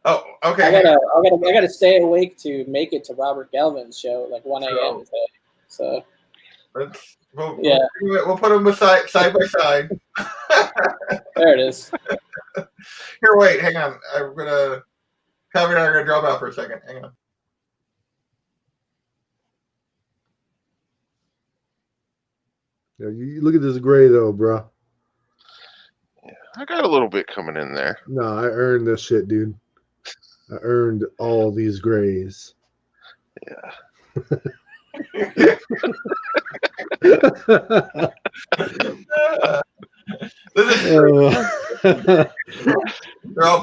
Oh, okay.
I gotta stay awake to make it to Robert Galvin's show, like 1 a.m. today. So
we'll put them side by side.
There it is.
Here, wait, hang on. I'm gonna Kevin and I are gonna drop out for a second. Hang on.
Yeah, you look at this gray though, bro.
Yeah, I got a little bit coming in there.
No, I earned this shit, dude. I earned all these grays.
Yeah.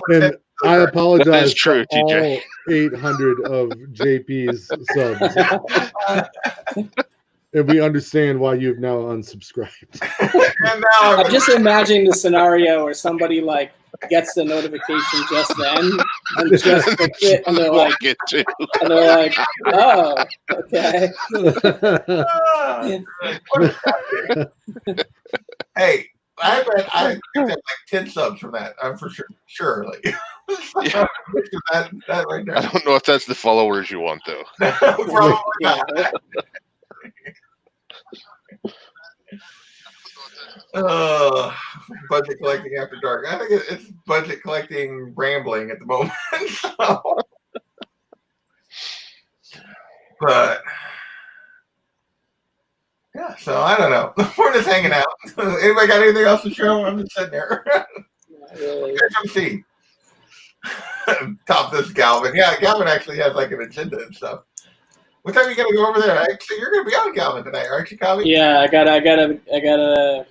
And I apologize
that is true,
to
TJ.
all 800 of JP's subs. And we understand why you've now unsubscribed.
I'm just imagining the scenario where somebody like gets the notification just then and just clicks it, and they're like, oh, okay.
Hey, I bet I got like 10 subs from that. I'm for sure. Like
yeah.
that right there.
I don't know if that's the followers you want though.
Probably not. Budget collecting after dark. I think it's budget collecting rambling at the moment. So. But yeah, so I don't know. We're just hanging out. Anybody got anything else to show? I'm just sitting there. Come see. Top this Galvin. Yeah, Galvin actually has like an agenda and stuff. What time are you gonna go over there? Actually, you're gonna be on Galvin tonight, aren't you, Calvin?
Yeah, I gotta.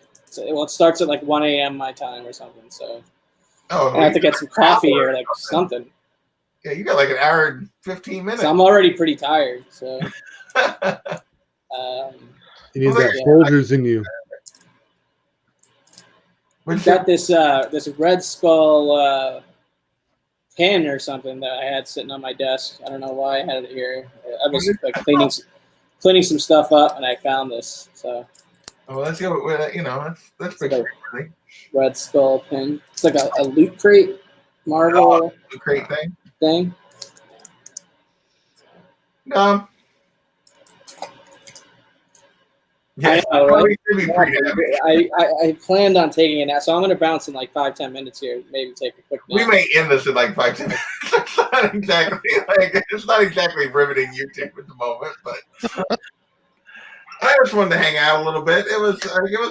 Well, it starts at like 1 a.m. my time or something. So I have to get some coffee or like something.
Yeah, you got like an hour and 15 minutes.
So I'm already pretty tired. So
you need that Folgers in you.
We've got this Red Skull pin or something that I had sitting on my desk. I don't know why I had it here. I was like cleaning some stuff up, and I found this. So.
Oh, let's go. You know, that's pretty like
Red Skull pin. It's like a loot crate Marvel
loot crate thing. Yeah,
I know, right?
I
I planned on taking a nap, so I'm going to bounce in like 5-10 minutes here. Maybe take a quick nap.
We may end this in like 5-10 minutes. It's not exactly riveting YouTube at the moment, but I just wanted to hang out a little bit. It was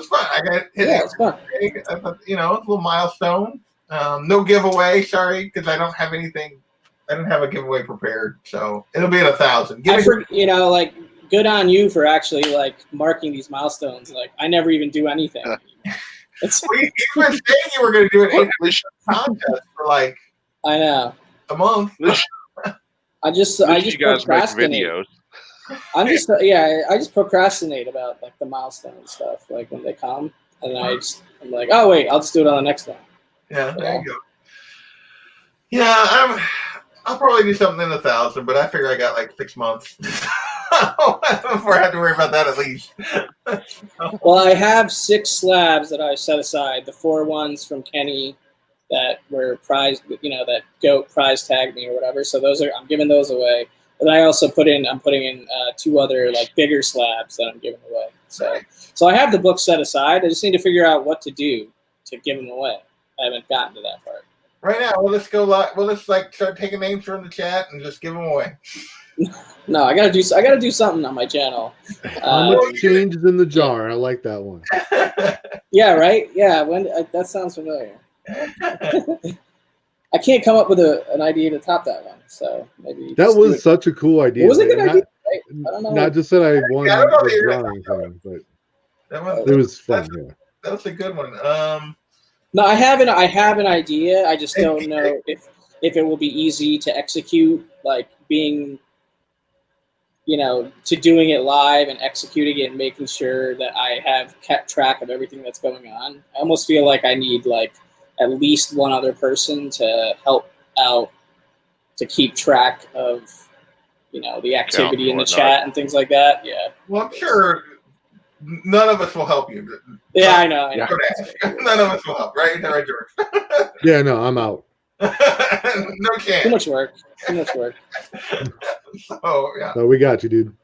fun. I got hit.
Yeah, it's fun.
It's a little milestone. No giveaway, sorry, because I don't have anything. I didn't have a giveaway prepared, so it'll be at 1,000.
Like, good on you for actually like marking these milestones. Like, I never even do anything.
You were saying you were going to do an 800 contest for like
I know
a month.
I just
you guys make
procrastinate.
videos.
I just procrastinate about like the milestone stuff. Like when they come, and I'm like, oh wait, I'll just do it on the next one.
Yeah, there you go. Yeah, I'll probably do something in 1,000, but I figure I got like 6 months before I have to worry about that at least.
Well, I have 6 slabs that I set aside. The 4 ones from Kenny that were prize, that Goat prize tagged me or whatever. So I'm giving those away. But I'm putting in 2 other like bigger slabs that I'm giving away. So I have the book set aside. I just need to figure out what to do to give them away. I haven't gotten to that part.
Right now, we'll just go live. We'll just like start taking names from the chat and just give them away.
No, I gotta do something on my channel.
How much change is in the jar? I like that one.
Yeah, right. Yeah, that sounds familiar. I can't come up with an idea to top that one, so maybe
that was such a cool idea.
It was a good idea. I don't know.
Not just that I won the drawing thing, but it was fun. Yeah,
that was a good one.
No, I have an idea. I just don't know if it will be easy to execute. Like being, to doing it live and executing it and making sure that I have kept track of everything that's going on. I almost feel like I need like at least one other person to help out to keep track of, the activity in the chat and things like that. Yeah.
Well, I'm sure none of us will help you.
Yeah, I know.
None of us will help, right? Right, George?
Yeah, no, I'm out.
No chance.
Too much work.
So, yeah.
No, we got you, dude.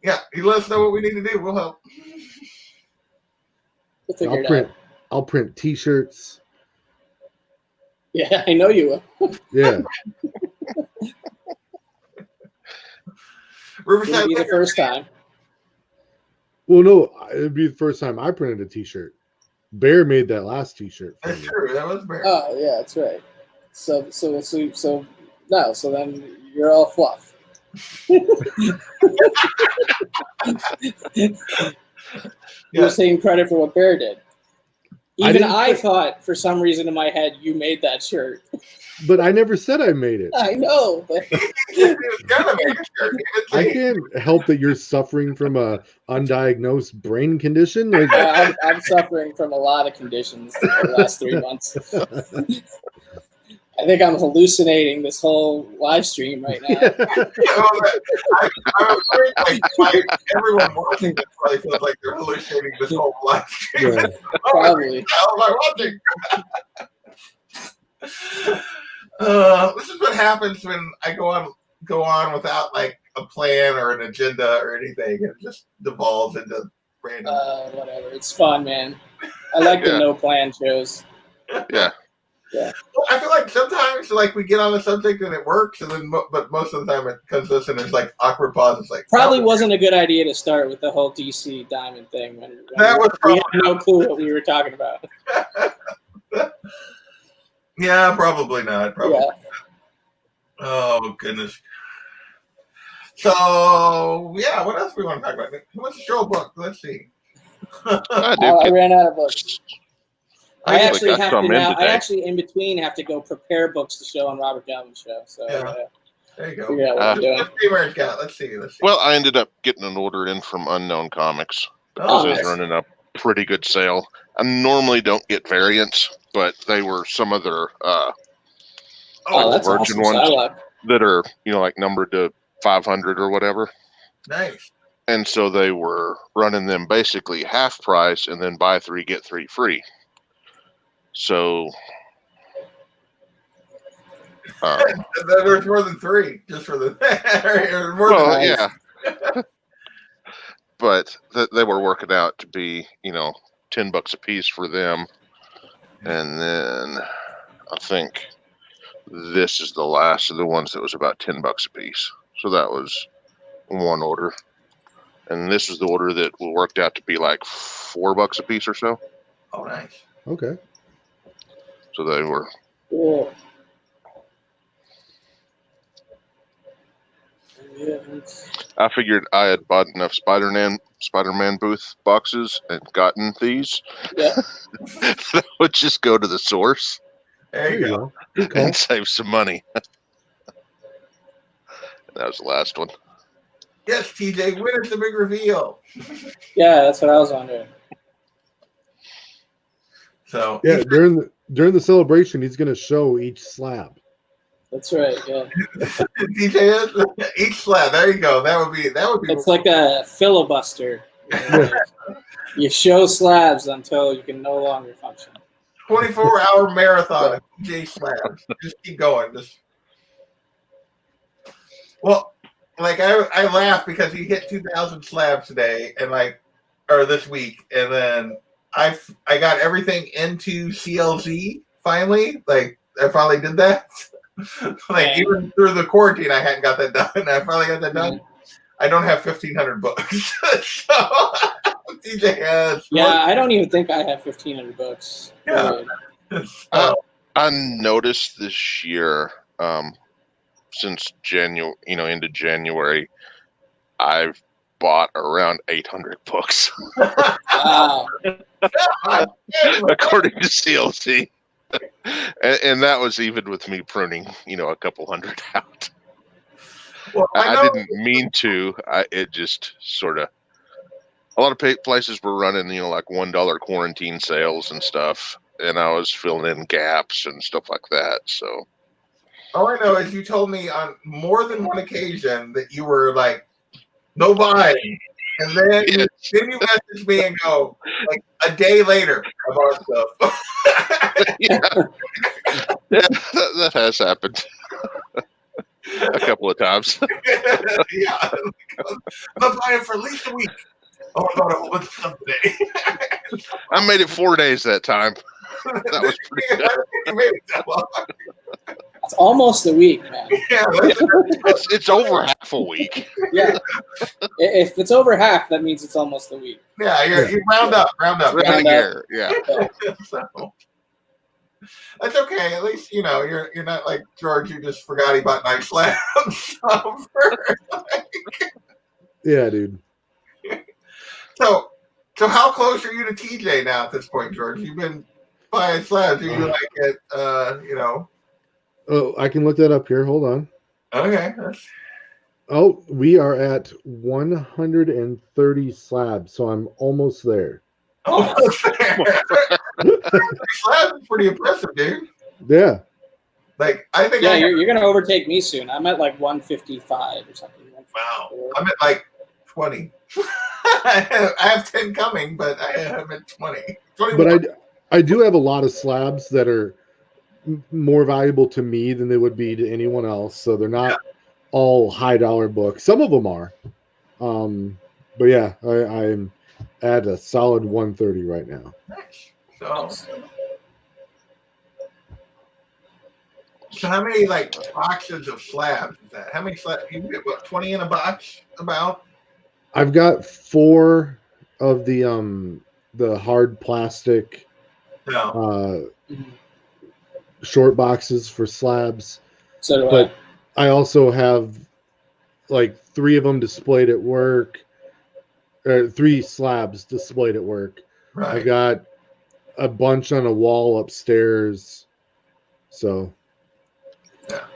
Yeah, you let us know what we need to do. We'll help.
We'll figure it out.
I'll print T-shirts.
Yeah, I know you will.
Yeah.
Riverside
It'll be the first time.
Well, no, it'd be the first time I printed a T-shirt. Bear made that last T-shirt.
That's true. That was Bear.
Oh yeah, that's right. So then you're all fluff. You're taking credit for what Bear did. Even I thought, for some reason in my head, you made that shirt.
But I never said I made it.
I know, but
I can't help that you're suffering from a undiagnosed brain condition. Like,
I'm suffering from a lot of conditions the last 3 months. I think I'm hallucinating this whole live stream right now.
I'm afraid like everyone watching this probably feels like they're hallucinating this whole live stream.
Yeah.
Probably.
How am I watching? This is what happens when I go on without like a plan or an agenda or anything. It just devolves into random.
Whatever. It's fun, man. I like the no plan shows.
Yeah.
Yeah.
Well, I feel like sometimes like we get on the subject and it works, and then but most of the time it comes to us and there's like awkward pauses. Like
probably wasn't a good idea to start with the whole DC Diamond thing when we had no clue what we were talking about.
Yeah, probably not. Probably.
Yeah.
Not. Oh goodness. So yeah, what else do we want to talk about? Who wants to show a book? Let's see.
I ran out of books. I actually have to now.
today.
I actually, in between, have to go prepare books to show on Robert Galvin's show. So
there you go.
Figure out what I'm doing.
Let's see.
Well, I ended up getting an order in from Unknown Comics because it was running a pretty good sale. I normally don't get variants, but they were some of their
that's
Virgin
awesome.
ones that are like numbered to 500 or whatever.
Nice.
And so they were running them basically half price and then buy 3 get 3 free. So
There's more than 3 just for the.
Well, yeah. But they were working out to be, $10 a piece for them. And then I think this is the last of the ones that was about $10 a piece. So that was one order. And this was the order that worked out to be like $4 a piece or so.
Oh, nice.
Okay.
So they were.
Cool. Yeah.
I figured I had bought enough Spider-Man booth boxes and gotten these.
Yeah.
That would just go to the source.
There you go.
Good call.
And save some money. That was the last one.
Yes, TJ, when is the big reveal?
Yeah, that's what I was wondering.
So
Yeah, during the celebration, he's going to show each slab.
That's right. Yeah.
DJ, each slab. There you go. That would be.
It's like a filibuster. You show slabs until you can no longer function.
24-hour marathon of TJ slabs. Just keep going. Well, like I laugh because he hit 2,000 slabs today or this week, and then I got everything into CLZ finally. Like I finally did that. Even through the quarantine, I hadn't got that done. I finally got that done. I don't have 1,500 books, so TJ has.
Yeah, I don't even think I have 1,500 books.
Yeah.
I noticed this year, since January, into January, I've bought around 800 books.
Wow.
According to CLC. And that was even with me pruning, a couple hundred out.
Well,
I didn't mean to. It just sort of. A lot of places were running, like $1 quarantine sales and stuff, and I was filling in gaps and stuff like that. So.
All I know is you told me on more than one occasion that you were like, no buying. And then you message me and go, like a day later, I bought stuff.
Yeah, that has happened a couple of times.
Yeah. I'm not buying for at least a week. Oh, I bought a whole bunch of stuff today.
I made it 4 days that time. That was pretty good.
You made it that long.
It's almost a week, man.
Yeah,
it's over half a week.
Yeah. If it's over half, that means it's almost a week.
Yeah, you round up.
Rounding here, yeah.
So, that's okay. At least you're not like George. You just forgot he bought nice slabs.
Yeah, dude.
So how close are you to TJ now at this point, George? You've been buying slabs. You like it?
Oh, I can look that up here. Hold on.
Okay.
Oh, we are at 130 slabs, so I'm almost there.
Almost there. Slabs is pretty impressive, dude.
Yeah.
Like I think.
Yeah, you're gonna overtake me soon. I'm at like 155 or something.
Wow. I'm at like 20. I have 10 coming, but I am at 20. 21.
But I do have a lot of slabs that are more valuable to me than they would be to anyone else. So they're not all high dollar books. Some of them are. But yeah, I'm at a solid 130 right now.
Nice. So how many boxes of slabs is that? How many slabs? You get 20 in a box about?
I've got 4 of the hard plastic short boxes for slabs.
So do
but I also have 3 of them displayed at work, or 3 slabs displayed at work.
Right.
I got a bunch on a wall upstairs. So.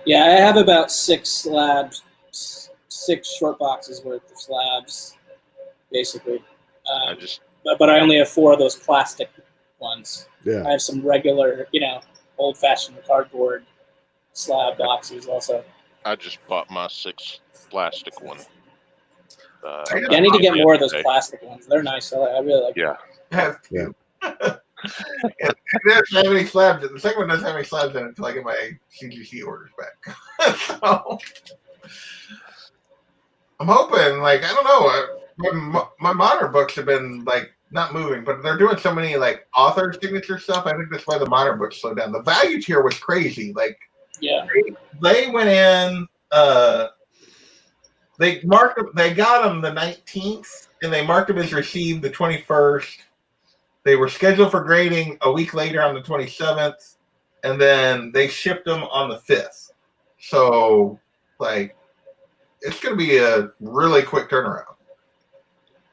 Yeah, I have about 6 slabs, 6 short boxes worth of slabs, basically. But I only have 4 of those plastic ones.
Yeah.
I have some regular, old-fashioned cardboard slab boxes also.
I just bought my 6 plastic one.
I need to get more of those plastic ones. They're nice. I really like them.
Have to.
Yeah.
It doesn't have any slabs. The second one doesn't have any slabs in it until I get my CGC orders back. So I'm hoping, like, I don't know. My modern books have been like not moving, but they're doing so many like author signature stuff. I think that's why the modern books slowed down. The value tier was crazy. Like,
Yeah.
they went in. They got them the 19th, and they marked them as received the 21st. They were scheduled for grading a week later on the 27th, and then they shipped them on the 5th. So, like, it's going to be a really quick turnaround.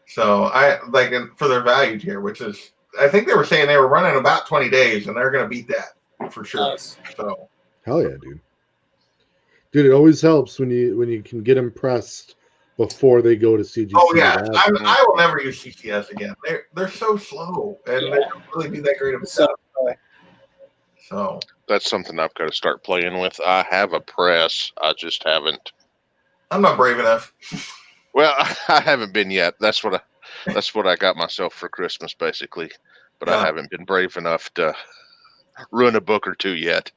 So, I like for their value tier, which is, I think they were saying they were running about 20 days, and they're going to beat that for sure.
Nice.
So,
hell yeah, dude. Dude, it always helps when you can get them pressed before they go to CGC.
Oh yeah, I will never use CCS again. They're so slow, and they don't really do that great of a job. So
that's something I've got to start playing with. I have a press. I just haven't.
I'm not brave enough.
Well, I haven't been yet. That's what I got myself for Christmas, basically. But I haven't been brave enough to ruin a book or two yet.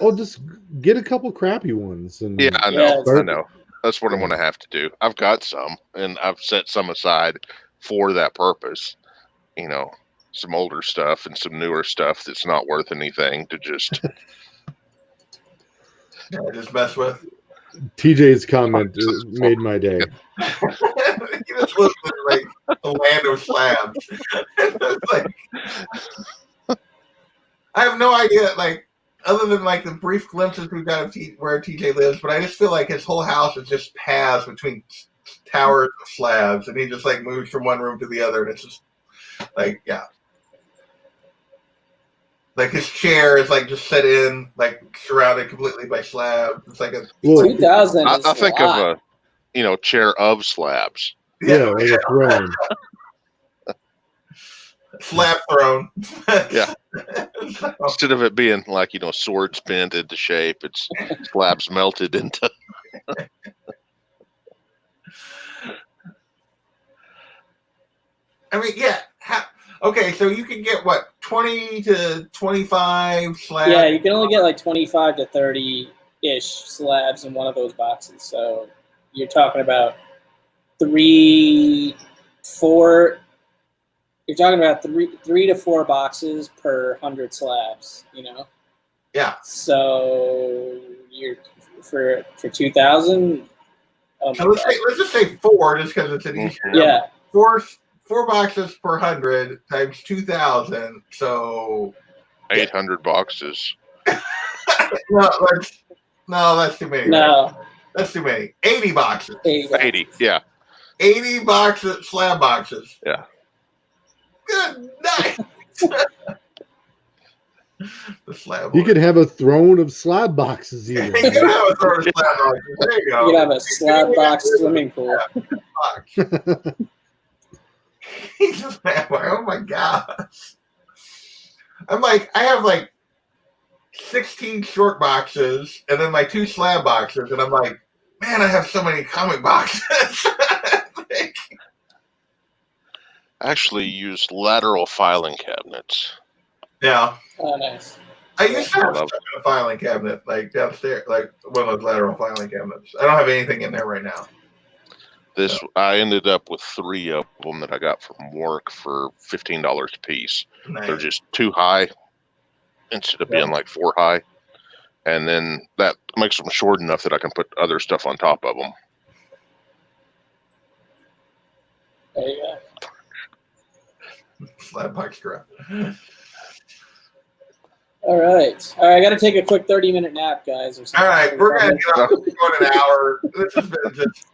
Oh, just get a couple crappy ones. And
yeah, I know.
Yeah,
I know. That's what I'm going to have to do. I've got some, and I've set some aside for that purpose. You know, some older stuff and some newer stuff that's not worth anything to just
just mess with.
TJ's comment made my day.
He just lives in like the land of slabs. Like, I have no idea, like, other than like the brief glimpses we've got of where TJ lives, but I just feel like his whole house is just paths between towers of slabs, and he just like moves from one room to the other, and it's just like, yeah. Like his chair is like just set in, like surrounded completely by slabs. It's like a
2000.
I think of a chair of slabs.
Yeah, like a throne.
Slab throne.
Yeah. Instead of it being like, swords bent into shape, it's slabs melted into.
I mean, yeah. Okay, so you can get what, 20 to 25 slabs?
Yeah, you can only get like 25 to 30-ish slabs in one of those boxes. So you're talking about 3 to 4 boxes per 100 slabs,
Yeah.
So you're for 2,000. Oh
so let's just say 4, just because it's an easy number.
Yeah.
4 boxes per 100 times 2,000. So
800 boxes.
No, that's too many.
No.
Right? That's too many. 80 boxes.
80, yeah.
80 boxes, slab boxes.
Yeah.
Good night. The slab.
You could have a throne of slab boxes even.
You could have a throne of slab boxes. There you go.
You could have a slab box swimming pool.
Jesus, man. Oh my gosh. I have like 16 short boxes and then my 2 slab boxes, and I'm like, man, I have so many comic boxes.
I actually used lateral filing cabinets.
Yeah.
Oh, nice.
I used to have stuff in a filing cabinet, like downstairs, like one of those lateral filing cabinets. I don't have anything in there right now.
I ended up with 3 of them that I got from work for $15 a piece.
Nice.
They're just too high instead of being like 4 high. And then that makes them short enough that I can put other stuff on top of them.
There you go.
Slab box drop.
All right. I got to take a quick 30-minute nap, guys.
All right, we're going to get off going an hour. This has been just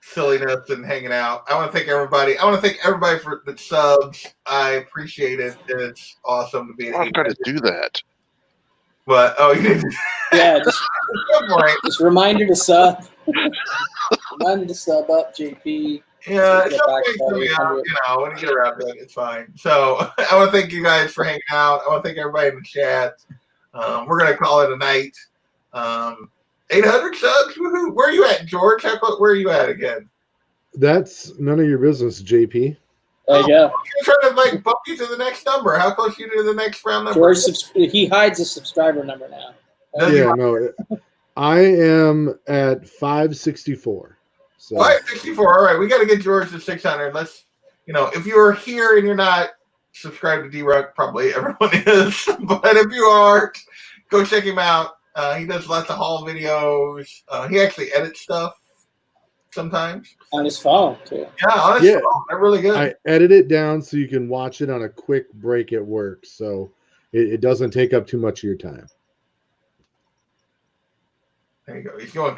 silliness and hanging out. I want to thank everybody. For the subs. I appreciate it. It's awesome to be.
I've got to do that.
But you didn't.
Yeah, just reminder to sub. Reminder to sub up, JP.
Yeah, it's coming out, when you get around to it, it's fine. So I want to thank you guys for hanging out. I want to thank everybody in the chat. We're going to call it a night. 800 subs? Woohoo. Where are you at, George? Where are you at again?
That's none of your business, JP.
There you go.
I'm trying to like bump you to the next number. How close are you to the next round number?
George, he hides his subscriber number now.
Yeah, no, I am at 564. So
564. All right, we got to get George to 600. Let's, if you are here and you're not subscribed to D-Rock, probably everyone is. But if you are, go check him out. He does lots of haul videos. He actually edits stuff sometimes
on his phone too.
Yeah, on his phone. They're really good.
I edit it down so you can watch it on a quick break at work, so it doesn't take up too much of your time.
There you go. He's going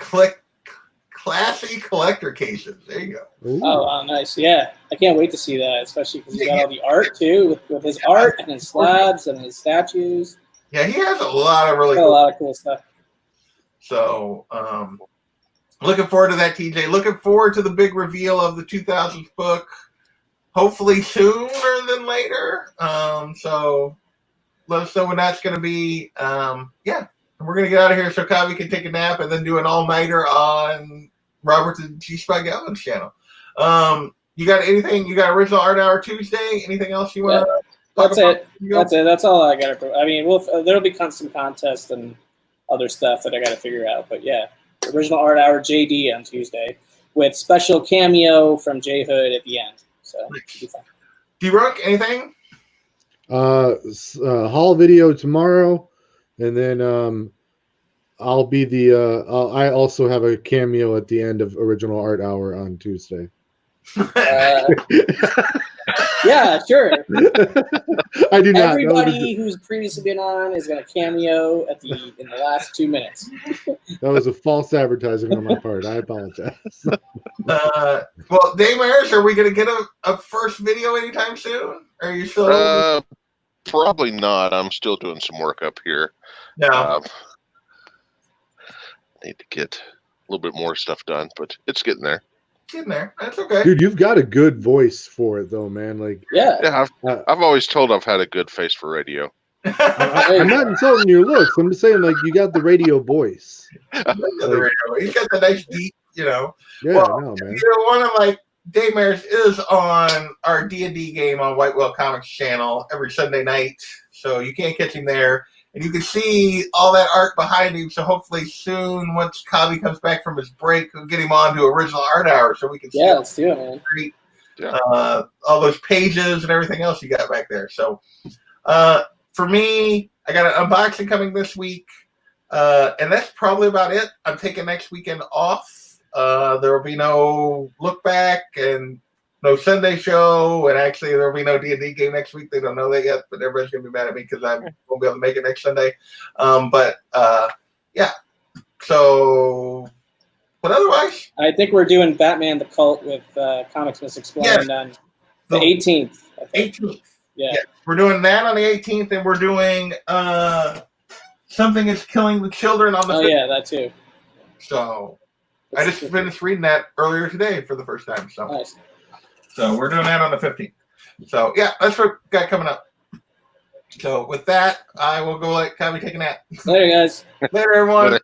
classy collector cases. There you go.
Ooh.
Oh, wow, nice. Yeah, I can't wait to see that, especially because he's got all the art too, with his art and his slabs and his statues.
Yeah, he has a lot of really
a lot of cool stuff.
So, looking forward to that, TJ. Looking forward to the big reveal of the 2000s book. Hopefully sooner than later. So let us know when that's going to be. Yeah. We're going to get out of here so Kavi can take a nap and then do an all-nighter on Robert and G. Spike Allen's channel. You got anything? You got Original Art Hour Tuesday? Anything else you want to talk about?
That's it. That's all I got to. I mean, there'll be some contests and other stuff that I got to figure out. But yeah, Original Art Hour JD on Tuesday with special cameo from J Hood at the end. So it'll be fun.
D-Rock, anything?
Haul video tomorrow. And then I'll be I also have a cameo at the end of Original Art Hour on Tuesday.
Yeah, sure.
I do not.
Everybody who's previously been on is going to cameo in the last 2 minutes.
That was a false advertising on my part. I apologize.
Well, Dave Ayers, are we going to get a first video anytime soon? Are you still?
Probably not. I'm still doing some work up here.
No.
Need to get a little bit more stuff done, but it's getting there.
Getting there. That's okay.
Dude, you've got a good voice for it, though, man. Like,
yeah.
I've always told I've had a good face for radio.
I'm not insulting your looks. I'm just saying, like, you got the radio voice.
He's got the nice deep,
Yeah,
well,
no, man.
One of my Dave Ayers is on our D&D game on White Whale Comics channel every Sunday night, so you can't catch him there. And you can see all that art behind him, so hopefully soon, once Kavi comes back from his break, we'll get him on to Original Art Hour so we can see
let's do it, man.
all those pages and everything else you got back there. So for me, I got an unboxing coming this week, and that's probably about it. I'm taking next weekend off. There will be no look back and no Sunday show, and actually there will be no D&D game next week. They don't know that yet, but everybody's going to be mad at me because I won't be able to make it next Sunday. Yeah. So, but otherwise,
I think we're doing Batman the Cult with Comics Misexplained on the 18th.
18th.
Yeah.
We're doing that on the 18th, and we're doing Something is Killing the Children on the 15th.
Oh, yeah, that too.
So, I just finished reading that earlier today for the first time. So.
Nice.
So we're doing that on the 15th. So yeah, that's what we got coming up. So with that, I will go let Kavi take a nap.
Later, guys.
Later, everyone.
Later.